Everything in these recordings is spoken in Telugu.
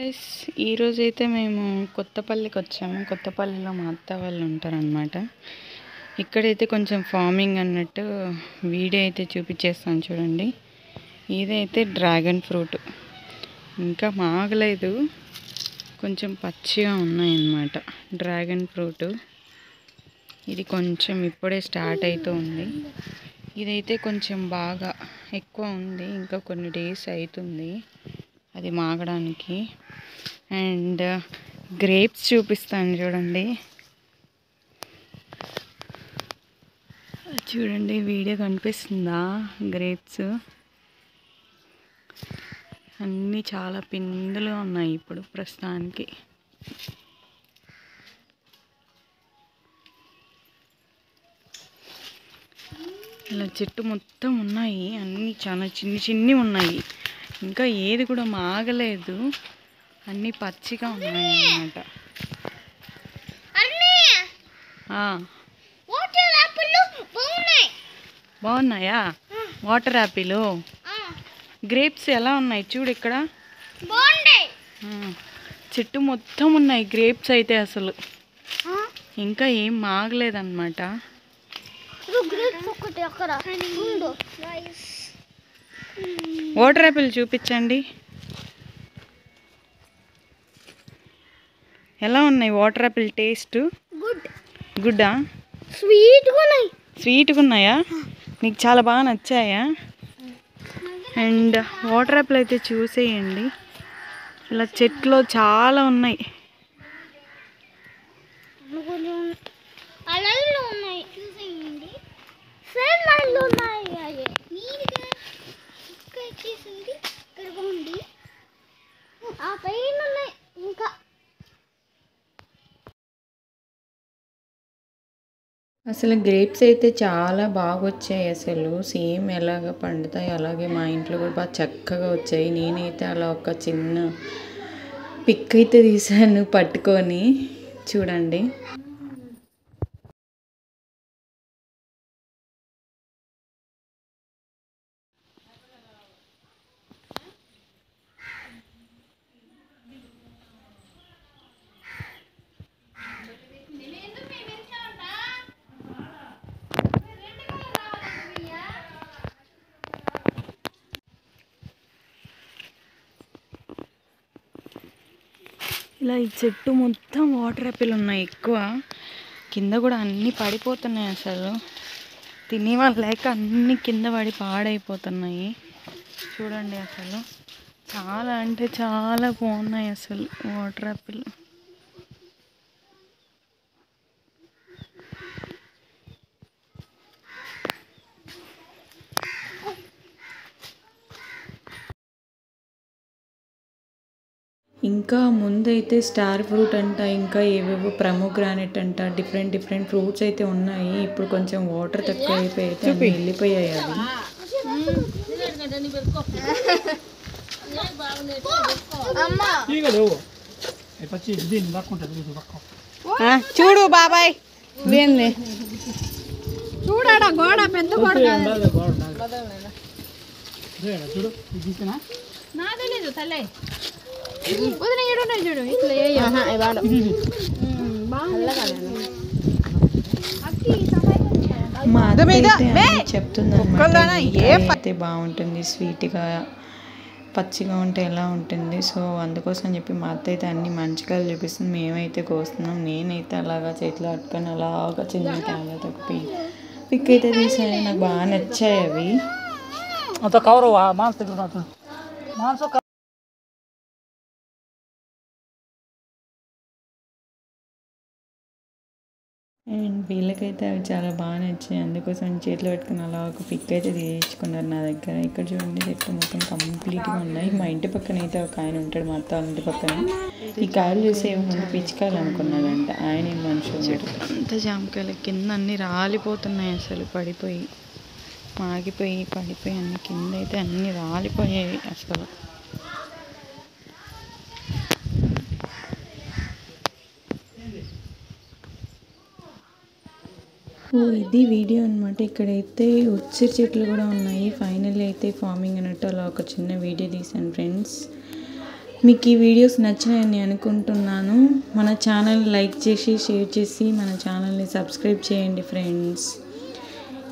గైస్ ఈరోజైతే మేము కొత్తపల్లికి వచ్చాము. కొత్తపల్లిలో మా అత్త వాళ్ళు ఉంటారనమాట. ఇక్కడైతే కొంచెం ఫార్మింగ్ అన్నట్టు వీడియో అయితే చూపించేస్తాను చూడండి. ఇదైతే డ్రాగన్ ఫ్రూట్ ఇంకా మాగలేదు, కొంచెం పచ్చిగా ఉన్నాయన్నమాట. డ్రాగన్ ఫ్రూట్ ఇది కొంచెం ఇప్పుడే స్టార్ట్ అవుతూ ఉంది. ఇదైతే కొంచెం బాగా ఎక్కువ ఉంది, ఇంకా కొన్ని డేస్ అవుతుంది అది మాగడానికి. అండ్ గ్రేప్స్ చూపిస్తాను చూడండి. చూడండి వీడియో కనిపిస్తుందా? గ్రేప్స్ అన్నీ చాలా పిందులు ఉన్నాయి ఇప్పుడు ప్రస్తుతానికి. ఇలా చెట్టు మొత్తం ఉన్నాయి, అన్నీ చాలా చిన్ని ఉన్నాయి. ఇంకా ఏది కూడా మాగలేదు, అన్నీ పచ్చిగా ఉన్నాయి అన్నమాట. బాగున్నాయా వాటర్ యాపిల్? గ్రేప్స్ ఎలా ఉన్నాయి చూడు, ఇక్కడ చెట్టు మొత్తం ఉన్నాయి గ్రేప్స్ అయితే. అసలు ఇంకా ఏం మాగలేదన్నమాట. వాటర్ యాపిల్ చూపించండి, ఎలా ఉన్నాయి వాటర్ యాపిల్ టేస్ట్? గుడ్డా? స్వీట్గా ఉన్నాయా? నీకు చాలా బాగా నచ్చాయా? అండ్ వాటర్ యాపిల్ అయితే చూసేయండి, ఇలా చెట్లు చాలా ఉన్నాయి. అసలు గ్రేప్స్ అయితే చాలా బాగా వచ్చాయి. అసలు సేమ్ ఎలాగ పండుతాయి అలాగే మా ఇంట్లో కూడా బాగా చక్కగా వచ్చాయి. నేనైతే అలా ఒక చిన్న పిక్ అయితే తీసాను పట్టుకొని, చూడండి. ఇలా ఈ చెట్టు మొత్తం వాటర్ యాపిల్ ఉన్నాయి ఎక్కువ, కింద కూడా అన్నీ పడిపోతున్నాయి. అసలు తినేవాళ్ళు లేక అన్నీ కింద పడి పాడైపోతున్నాయి. చూడండి అసలు చాలా అంటే చాలా బాగున్నాయి అసలు వాటర్ యాపిల్. ఇంకా ముందైతే స్టార్ ఫ్రూట్ అంట, ఇంకా ఏవేవో ప్రమోగ్రానెట్ అంట, డిఫరెంట్ ఫ్రూట్స్ అయితే ఉన్నాయి. ఇప్పుడు కొంచెం వాటర్ తక్కువ అయిపోయి అయితే అన్నీ వెళ్ళిపోయాయి అవి. చూడు బాబాయ్, చూడాడా గోడ పెద్ద గోడ నాదలేదు తల్లే. చూడు ఇట్లా చెప్తుంది బాగుంటుంది, స్వీట్గా పచ్చిగా ఉంటే ఎలా ఉంటుంది. సో అందుకోసం చెప్పి మా అత్త అయితే అన్ని మంచిగా చూపిస్తుంది, మేమైతే కోస్తున్నాం. నేనైతే అలాగా చేతిలో పట్టుకొని అలాగా చిన్న కెమెరాతో పిక్ అయితే తీసాను. నాకు బాగా నచ్చాయి అవి. అండ్ వీళ్ళకైతే అవి చాలా బాగా నచ్చాయి, అందుకోసం చేతిలో పెట్టుకుని అలా ఒక పిక్ అయితే తీయించుకున్నారు నా దగ్గర. ఇక్కడ చూడండి చెట్టు మొత్తం కంప్లీట్గా ఉన్నాయి. మా ఇంటి పక్కన అయితే ఒక ఆయన ఉంటాడు, మా అత్త వాళ్ళ ఇంటి పక్కన. ఈ కాయలు చూసి ముందు పిచ్చుకాయలు అనుకున్నాడంట, ఆయన ఏం మనుషులు. అంత జామకాయలు కింద అన్నీ రాలిపోతున్నాయి, అసలు పడిపోయి మాగిపోయి పడిపోయి అన్ని కింద అయితే అన్నీ రాలిపోయాయి అసలు. ఇది వీడియో అనమాట. ఇక్కడైతే ఉసిరి చెట్లు కూడా ఉన్నాయి. ఫైనల్ అయితే ఫార్మింగ్ అన్నట్టు అలా ఒక చిన్న వీడియో తీసాను ఫ్రెండ్స్. మీకు ఈ వీడియోస్ నచ్చినాయని అనుకుంటున్నాను. మన ఛానల్ లైక్ చేసి షేర్ చేసి మన ఛానల్ని సబ్స్క్రైబ్ చేయండి ఫ్రెండ్స్.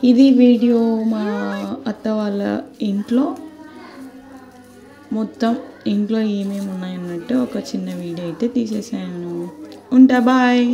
ఇది వీడియో మా అత్త వాళ్ళ ఇంట్లో మొత్తం ఇంట్లో ఏమేమి ఉన్నాయన్నట్టు ఒక చిన్న వీడియో అయితే తీసేసాను. ఉంటా, బాయ్.